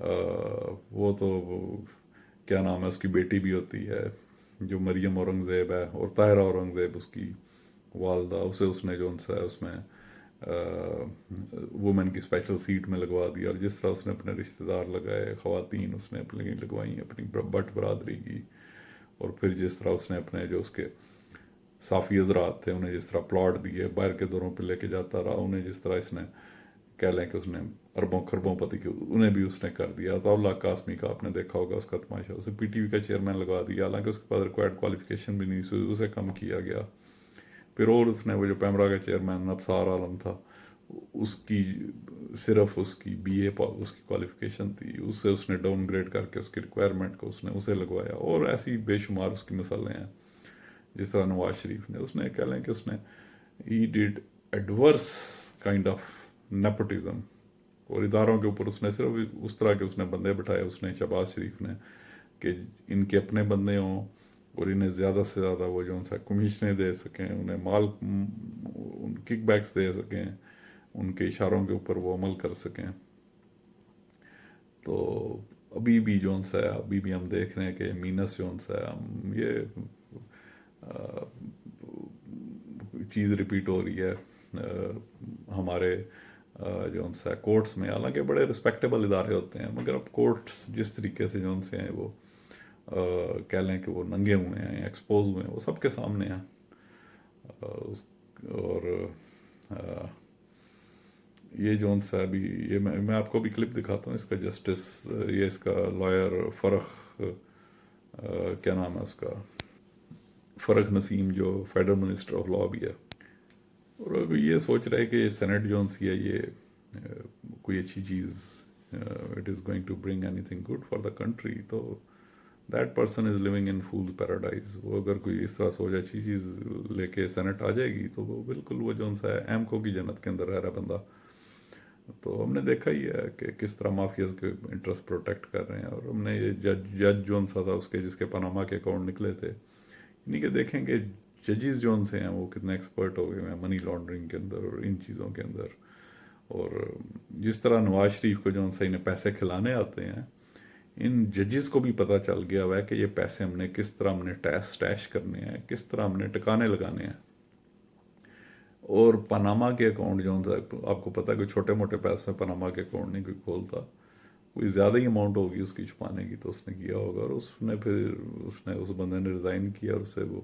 وہ تو کیا نام ہے اس کی بیٹی بھی ہوتی ہے جو مریم اورنگزیب ہے، اور طاہرہ اورنگزیب اس کی والدہ، اسے اس نے جو ان سے اس میں وومن کی اسپیشل سیٹ میں لگوا دیا، اور جس طرح اس نے اپنے رشتہ دار لگائے، خواتین اس نے اپنی لگوائیں اپنی بٹ برادری کی، اور پھر جس طرح اس نے اپنے جو اس کے صافی حضرات تھے انہیں جس طرح پلاٹ دیے، باہر کے دوروں پہ لے کے جاتا رہا، انہیں جس طرح اس نے کہہ لیں کہ اس نے اربوں خربوں پتی کے انہیں بھی اس نے کر دیا۔ تو اللہ قاسمی کا آپ نے دیکھا ہوگا اس کا تماشا، اسے پی ٹی وی کا چیئرمین لگوا دیا، حالانکہ اس کے پاس ریکوائرڈ کوالیفیکیشن بھی نہیں تھی، اسے کم کیا گیا۔ پھر اور اس نے وہ جو پیمرا کا چیئرمین ابصار عالم تھا، اس کی صرف اس کی بی اے اس کی کوالیفیکیشن تھی، اس سے اس نے ڈاؤن گریڈ کر کے اس کی ریکوائرمنٹ کو اس نے اسے لگوایا، اور ایسی بے شمار اس کی مثالیں ہیں۔ جس طرح نواز شریف نے، اس نے کہہ لیں کہ اس نے he did adverse kind of nepotism, اور اداروں کے اوپر اس نے صرف اس طرح کے اس نے بندے بٹھائے، اس نے شہباز شریف نے، کہ ان کے اپنے بندے ہوں اور انہیں زیادہ سے زیادہ وہ جو ان سے کمیشنیں دے سکیں، انہیں مال کک بیکس دے سکیں، ان کے اشاروں کے اوپر وہ عمل کر سکیں۔ تو ابھی بھی جون سا ہے، ابھی بھی ہم دیکھ رہے ہیں کہ مینس جون سا ہے، ہم یہ چیز ریپیٹ ہو رہی ہے ہمارے جو ان سے کورٹس میں، حالانکہ بڑے رسپیکٹیبل ادارے ہوتے ہیں، مگر اب کورٹس جس طریقے سے جو ان سے ہیں وہ کہہ لیں کہ وہ ننگے ہوئے ہیں، ایکسپوز ہوئے ہیں، وہ سب کے سامنے ہیں۔ اور یہ جو ان سے ابھی یہ میں آپ کو بھی کلپ دکھاتا ہوں اس کا، جسٹس یہ اس کا لائر فرخ کیا نام ہے اس کا، فرخ نسیم، جو فیڈرل منسٹر آف لا بھی ہے، اور اب یہ سوچ رہے کہ یہ سینٹ جو سی ہے یہ کوئی اچھی چیز، it is going to bring any thing good for the country, تو that person is living in fools paradise. وہ اگر کوئی اس طرح سوچ اچھی چیز لے کے سینٹ آ جائے گی تو وہ بالکل وہ جو سا ہے ایمکو کی جنت کے اندر رہ رہا بندہ۔ تو ہم نے دیکھا ہی ہے کہ کس طرح مافیاز کے انٹرسٹ پروٹیکٹ کر رہے ہیں، اور ہم نے یہ جج جو سا تھا اس کے جس کے پاناما کے اکاؤنٹ نکلے تھے، یعنی کہ دیکھیں کہ ججز جو سے ہیں وہ کتنے ایکسپرٹ ہو گئے ہیں منی لانڈرنگ کے اندر اور ان چیزوں کے اندر، اور جس طرح نواز شریف کو جو سے انہیں پیسے کھلانے آتے ہیں، ان ججز کو بھی پتہ چل گیا ہوا ہے کہ یہ پیسے ہم نے کس طرح ہم نے ٹیسٹ کرنے ہیں، کس طرح ہم نے ٹکانے لگانے ہیں۔ اور پاناما کے اکاؤنٹ جو آپ کو پتہ ہے کہ چھوٹے موٹے پیسے پاناما کے اکاؤنٹ نہیں کوئی کھولتا، کوئی زیادہ ہی اماؤنٹ ہوگی اس کی چھپانے کی تو اس نے کیا ہوگا، اور اس نے پھر اس بندے نے ریزائن کیا، اور اسے وہ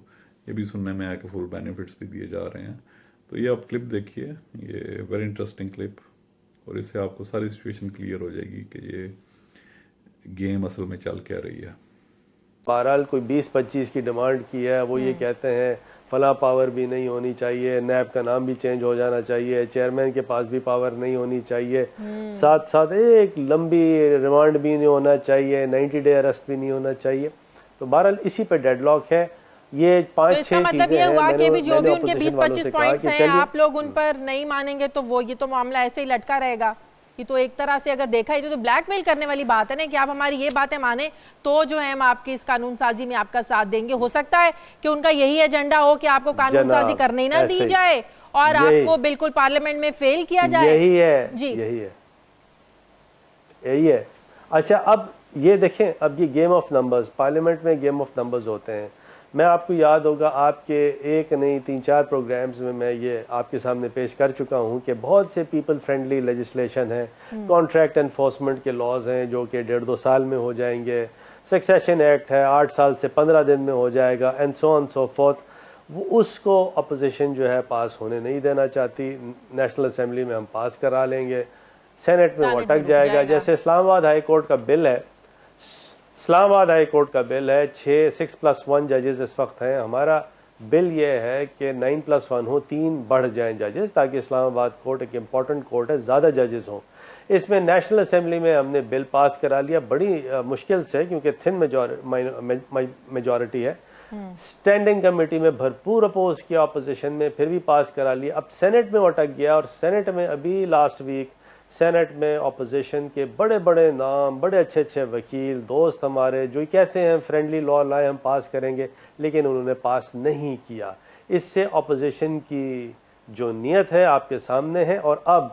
یہ بھی سننے میں آیا کہ فل بینیفٹس بھی دیے جا رہے ہیں۔ تو یہ آپ کلپ دیکھیے، یہ ویری انٹرسٹنگ کلپ، اور اس سے آپ کو ساری سچویشن کلیئر ہو جائے گی کہ یہ گیم اصل میں چل کیا رہی ہے۔ بہرحال کوئی 20-25 کی ڈیمانڈ کی ہے، وہ یہ کہتے ہیں فلاں پاور بھی نہیں ہونی چاہیے، نیب کا نام بھی چینج ہو جانا چاہیے، چیئرمین کے پاس بھی پاور نہیں ہونی چاہیے، ساتھ ساتھ ایک لمبی ریمانڈ بھی نہیں ہونا چاہیے، 90 ڈے ارسٹ بھی نہیں ہونا چاہیے۔ تو بہرحال اسی پہ ڈیڈ لاک ہے۔ یہ 5-6 اس کا مطلب یہ ہوا کہ بھی جو بھی ان کے 20-25 پوائنٹس ہیں آپ لوگ ان پر نہیں مانیں گے تو وہ یہ تو معاملہ ایسے ہی لٹکا رہے گا۔ یہ تو ایک طرح سے اگر دیکھا ہے تو بلیک میل کرنے والی بات ہے نا، کہ آپ ہماری یہ باتیں مانیں تو جو ہے ہم آپ کی اس قانون سازی میں آپ کا ساتھ دیں گے۔ ہو سکتا ہے کہ ان کا یہی ایجنڈا ہو کہ آپ کو قانون سازی کرنے ہی نہ دی جائے اور آپ کو بالکل پارلیمنٹ میں فیل کیا جائے۔ یہی ہے، جی یہی ہے۔ اچھا اب یہ دیکھیں، اب یہ گیم آف نمبرز، پارلیمنٹ میں گیم آف نمبرز ہوتے ہیں۔ میں آپ کو یاد ہوگا آپ کے ایک نہیں 3-4 پروگرامز میں یہ آپ کے سامنے پیش کر چکا ہوں کہ بہت سے پیپل فرینڈلی لیجسلیشن ہیں، کانٹریکٹ انفورسمنٹ کے لاز ہیں جو کہ 1.5-2 سال میں ہو جائیں گے، سکسیشن ایکٹ ہے 8 سال سے 15 دن میں ہو جائے گا، and so on so forth. وہ اس کو اپوزیشن جو ہے پاس ہونے نہیں دینا چاہتی، نیشنل اسمبلی میں ہم پاس کرا لیں گے، سینٹ میں وہ اٹک جائے گا۔ جیسے اسلام آباد ہائی کورٹ کا بل ہے، اسلام آباد ہائی کورٹ کا بل ہے، 6+1 ججز اس وقت ہیں۔ ہمارا بل یہ ہے کہ 9+1 ہو، 3 بڑھ جائیں ججز، تاکہ اسلام آباد کورٹ ایک امپورٹنٹ کورٹ ہے، زیادہ ججز ہوں۔ اس میں نیشنل اسمبلی میں ہم نے بل پاس کرا لیا بڑی مشکل سے، کیونکہ تھن میجورٹی ہے۔ اسٹینڈنگ کمیٹی میں بھرپور اپوز کیا اپوزیشن میں، پھر بھی پاس کرا لیا۔ اب سینٹ میں اٹک گیا، اور سینٹ میں ابھی لاسٹ ویک سینٹ میں اپوزیشن کے بڑے بڑے نام، بڑے اچھے اچھے وکیل دوست ہمارے جو کہتے ہیں فرینڈلی لا لائے ہم پاس کریں گے، لیکن انہوں نے پاس نہیں کیا۔ اس سے اپوزیشن کی جو نیت ہے آپ کے سامنے ہے، اور اب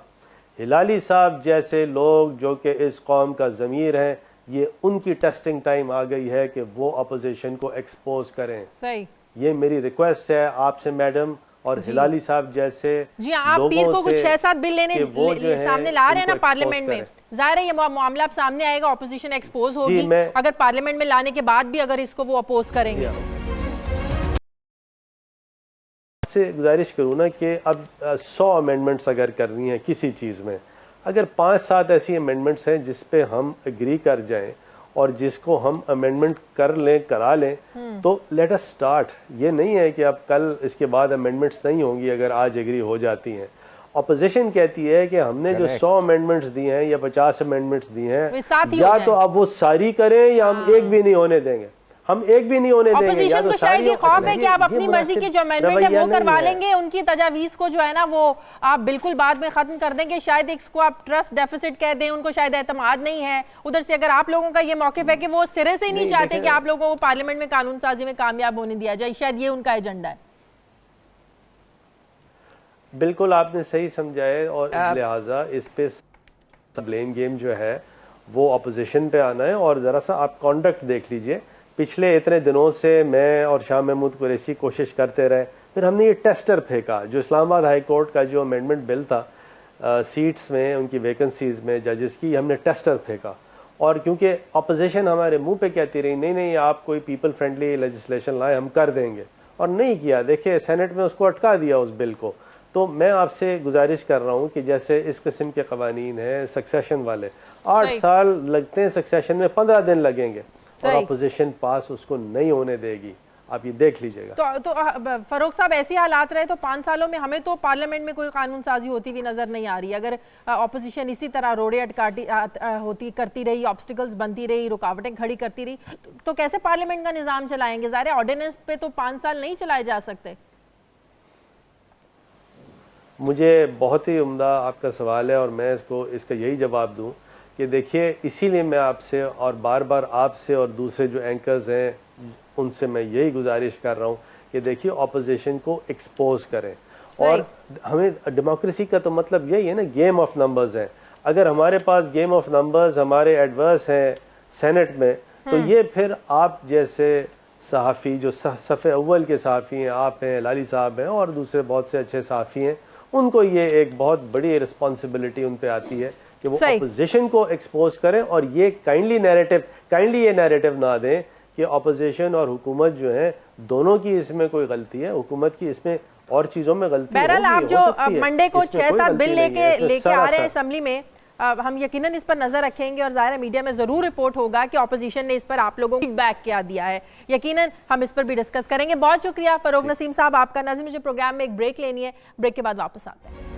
ہلالی صاحب جیسے لوگ جو کہ اس قوم کا ضمیر ہیں، یہ ان کی ٹیسٹنگ ٹائم آ گئی ہے کہ وہ اپوزیشن کو ایکسپوز کریں. صحیح. یہ میری ریکویسٹ ہے آپ سے میڈم، اور ہلالی صاحب جیسے جی آپ پیر کو کچھ 6-7 بل لینے سامنے لا رہے ہیں نا پارلیمنٹ میں، ظاہر ہے یہ معاملہ اب سامنے آئے گا، اپوزیشن ایکسپوز ہوگی اگر پارلیمنٹ میں لانے کے بعد بھی اگر اس کو وہ اپوز کریں گے. سے گزارش کروں نا کہ اب 100 امینڈمنٹس اگر کرنی ہیں کسی چیز میں، اگر 5-7 ایسی امینڈمنٹس ہیں جس پہ ہم اگری کر جائیں اور جس کو ہم امینڈمنٹ کرا لیں تو لیٹ اس سٹارٹ. یہ نہیں ہے کہ اب کل اس کے بعد امینڈمنٹس نہیں ہوں گی اگر آج اگری ہو جاتی ہیں. اپوزیشن کہتی ہے کہ ہم نے جو 100 امینڈمنٹس دی ہیں یا 50 امینڈمنٹس دی ہیں یا تو اب وہ ساری کریں یا ہم ایک بھی نہیں ہونے دیں گے. ہم ایک بھی نہیں ہونے دیں گے. اپوزیشن کو شاید یہ خوف ہے کہ آپ اپنی مرضی کی جو امینڈمنٹ ہے وہ کروا لیں گے، ان کی تجاویز کو جو ہے نا وہ آپ بالکل بعد میں ختم کر دیں گے. شاید اس کو آپ ٹرسٹ ڈیفیسٹ کہہ دیں، ان کو شاید اعتماد نہیں ہے. ادھر سے اگر آپ لوگوں کا یہ موقف ہے کہ وہ سرے سے ہی نہیں چاہتے کہ آپ لوگوں کو پارلیمنٹ میں قانون سازی میں کامیاب ہونے دیا جائے، شاید یہ ان کا ایجنڈا ہے. بالکل آپ نے صحیح سمجھا ہے، اور اس لہٰذا اس پہ بلیم گیم جو ہے وہ اپوزیشن پہ آنا ہے. اور ذرا سا آپ کانڈکٹ دیکھ لیجئے، پچھلے اتنے دنوں سے میں اور شاہ محمود قریشی کوشش کرتے رہے، پھر ہم نے یہ ٹیسٹر پھینکا جو اسلام آباد ہائی کورٹ کا جو امینڈمنٹ بل تھا سیٹس میں ان کی ویکنسیز میں ججز کی، ہم نے ٹیسٹر پھینکا. اور کیونکہ اپوزیشن ہمارے منہ پہ کہتی رہی نہیں آپ کوئی پیپل فرینڈلی لیجسلیشن لائیں ہم کر دیں گے، اور نہیں کیا. دیکھیں سینٹ میں اس کو اٹکا دیا اس بل کو. تو میں آپ سے گزارش کر رہا ہوں کہ جیسے اس قسم کے قوانین ہیں سکسیشن والے، 8 سال لگتے ہیں سکسیشن میں، 15 دن لگیں گے، اور اپوزیشن پاس اس کو نہیں ہونے دے گی. آپ یہ دیکھ لیجئے گا. تو فاروق صاحب ایسی حالات رہے تو 5 سالوں میں ہمیں تو پارلیمنٹ میں کوئی قانون سازی ہوتی ہوئی نظر نہیں آ رہی. اگر اپوزیشن اسی طرح روڑے اٹکاتی کرتی رہی، آبسٹیکلز بنتی رہی، رکاوٹیں کھڑی کرتی رہی، تو کیسے پارلیمنٹ کا نظام چلائیں گے؟ ظاہر ہے آرڈیننس پہ تو 5 سال نہیں چلائے جا سکتے. مجھے بہت ہی عمدہ آپ کا سوال ہے، اور میں اس کا یہی جواب دوں کہ دیکھیے اسی لیے میں آپ سے اور بار بار آپ سے اور دوسرے جو اینکرز ہیں ان سے میں یہی گزارش کر رہا ہوں کہ دیکھیے اپوزیشن کو ایکسپوز کریں. اور ہمیں ڈیموکریسی کا تو مطلب یہی ہے نا، گیم آف نمبرز ہے. اگر ہمارے پاس گیم آف نمبرز ہمارے ایڈورس ہیں سینٹ میں، تو یہ پھر آپ جیسے صحافی جو صف اول کے صحافی ہیں، آپ ہیں، لالی صاحب ہیں، اور دوسرے بہت سے اچھے صحافی ہیں، ان کو یہ ایک بہت بڑی رسپانسبلٹی ان پہ آتی ہے کہ وہ اپوزیشن کو ایکسپوز کریں. اور یہ کائنڈلی یہ نیریٹو نہ دیں کہ اپوزیشن اور حکومت جو ہیں دونوں کی اس میں کوئی غلطی ہے، حکومت کی اس میں اور چیزوں میں غلطی ہے. بہرحال آپ جو منڈے کو 6-7 بل لے کے آ رہے ہیں اسمبلی میں، ہم یقیناً اس پر نظر رکھیں گے، اور ظاہر میڈیا میں ضرور رپورٹ ہوگا کہ اپوزیشن نے اس پر آپ لوگوں کو فیڈ بیک کیا دیا ہے. یقیناً ہم اس پر بھی ڈسکس کریں گے. بہت شکریہ فاروق نسیم صاحب آپ کا. ناظرین مجھے پروگرام میں ایک بریک لینی ہے، بریک کے بعد واپس آتے ہیں.